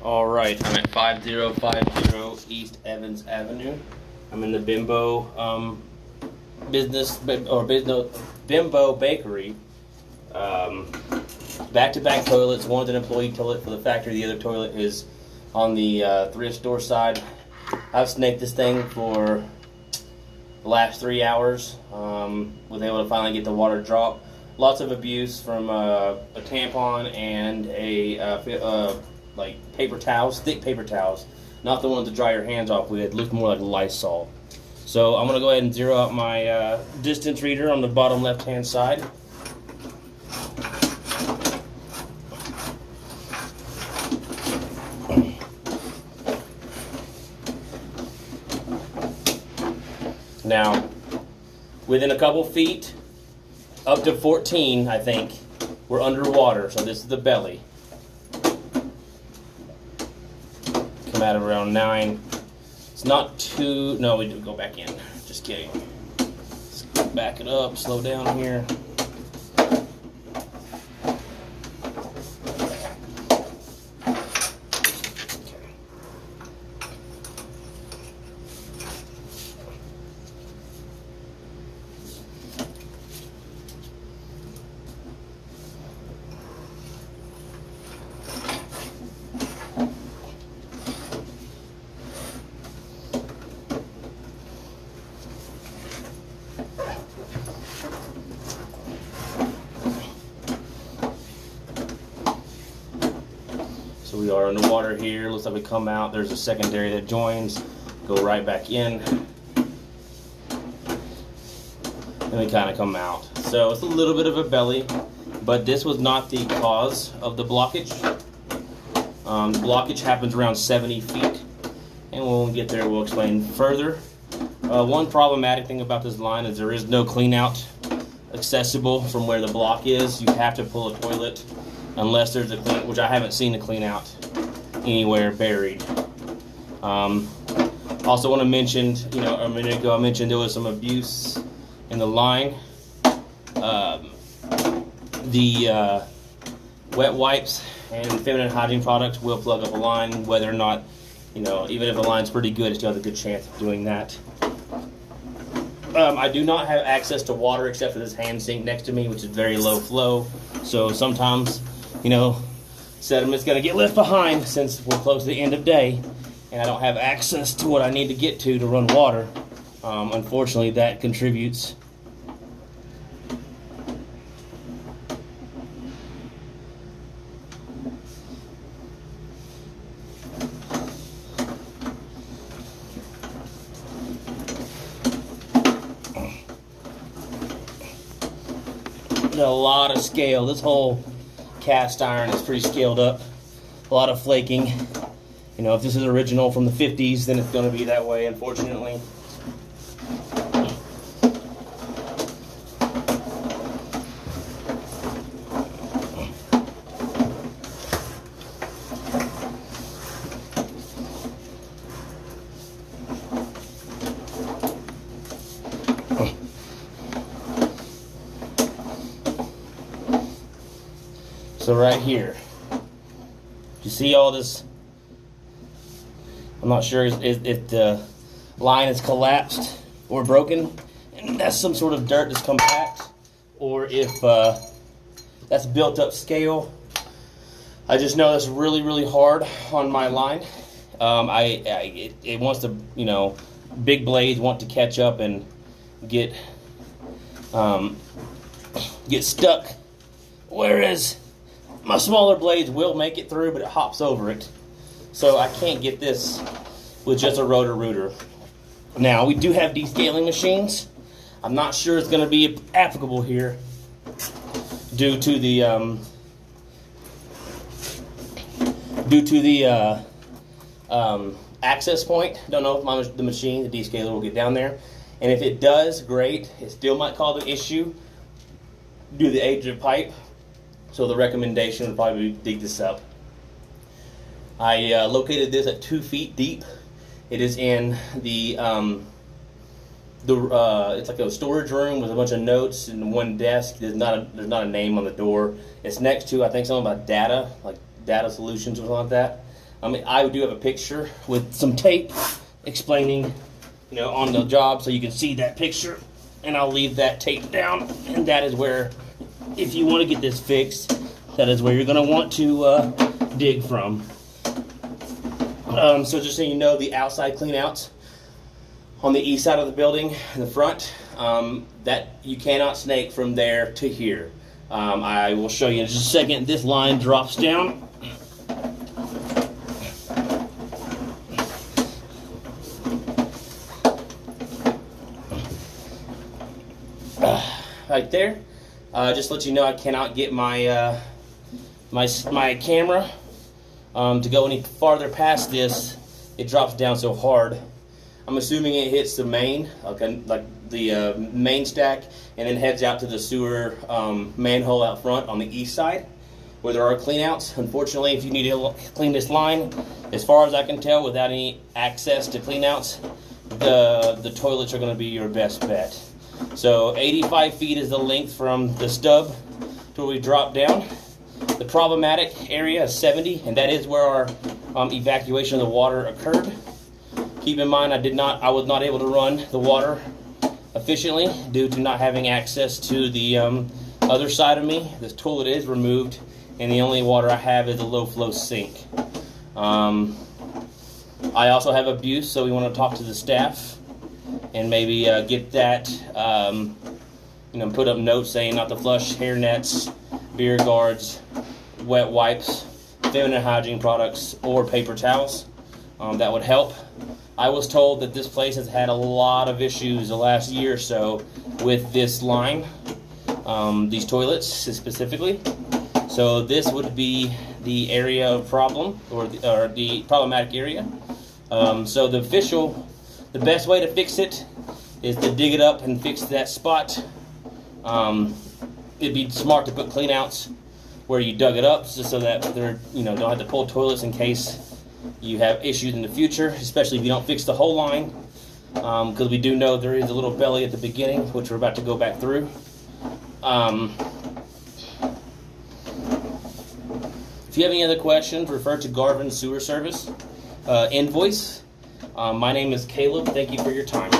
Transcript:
All right, I'm at 5050 East Evans Avenue. I'm in the Bimbo Bakery. Back-to-back toilets. One's an employee toilet for the factory. The other toilet is on the thrift store side. I've snaked this thing for the last 3 hours. Was able to finally get the water drop. Lots of abuse from a tampon and like paper towels, thick paper towels, not the ones to dry your hands off with. Look more like Lysol. So I'm gonna go ahead and zero out my distance reader on the bottom left-hand side. Now, within a couple feet, up to 14, I think, we're underwater. So this is the belly. Come out of around 9. It's not too. No, we do go back in. Just kidding. Let's back it up. Slow down here. So we are underwater here. Looks like we come out. There's a secondary that joins. Go right back in. And we kind of come out. So it's a little bit of a belly, but this was not the cause of the blockage. The blockage happens around 70 feet. And when we get there, we'll explain further. One problematic thing about this line is there is no clean out accessible from where the block is. You have to pull a toilet unless there's a clean, which I haven't seen a clean out anywhere buried. Also want to mention, a minute ago I mentioned there was some abuse in the line. The wet wipes and feminine hygiene products will plug up a line, whether or not, even if the line's pretty good, it still has a good chance of doing that. I do not have access to water except for this hand sink next to me, which is very low flow. So sometimes, sediment's going to get left behind since we're close to the end of day and I don't have access to what I need to get to run water. Unfortunately, that contributes. A lot of scale. This whole cast iron is pretty scaled up. A lot of flaking. If this is original from the 50s, then it's going to be that way, unfortunately. So right here, you see all this. I'm not sure if the line is collapsed or broken, and that's some sort of dirt that's compact, or if that's built up scale. I just know that's really, really hard on my line. It wants to, big blades want to catch up and get stuck, whereas my smaller blades will make it through, but it hops over it. So I can't get this with just a Roto-Rooter. Now, we do have descaling machines. I'm not sure it's going to be applicable here due to the access point. Don't know if the machine, the descaler, will get down there. And if it does, great. It still might cause an issue due to the age of the pipe. So the recommendation would probably be dig this up. I located this at 2 feet deep. It is in the it's like a storage room with a bunch of notes and one desk. There's not a name on the door. It's next to, I think, something about data, like data solutions or something like that. I do have a picture with some tape explaining, on the job, so you can see that picture. And I'll leave that tape down, and that is where, if you want to get this fixed, that is where you're going to want to dig from. So just so you know, the outside cleanouts on the east side of the building, in the front, that you cannot snake from there to here. I will show you in just a second. This line drops down. Right there. Just to let you know, I cannot get my my camera to go any farther past this. It drops down so hard. I'm assuming it hits the main, like the main stack, and then heads out to the sewer manhole out front on the east side, where there are cleanouts. Unfortunately, if you need to clean this line, as far as I can tell, without any access to cleanouts, the toilets are going to be your best bet. So 85 feet is the length from the stub to where we drop down. The problematic area is 70, and that is where our evacuation of the water occurred. Keep in mind, I was not able to run the water efficiently due to not having access to the other side of me. This toilet is removed, and the only water I have is a low-flow sink. I also have abuse, so we want to talk to the staff and maybe get that, put up notes saying not to flush hair nets, beer guards, wet wipes, feminine hygiene products, or paper towels. That would help. I was told that this place has had a lot of issues the last year or so with this line, these toilets specifically. So this would be the area of problem, or the problematic area. So the best way to fix it is to dig it up and fix that spot. It'd be smart to put cleanouts where you dug it up, just so that they're, don't have to pull toilets in case you have issues in the future, especially if you don't fix the whole line, because we do know there is a little belly at the beginning, which we're about to go back through. If you have any other questions, refer to Garvin Sewer Service invoice. My name is Caleb. Thank you for your time.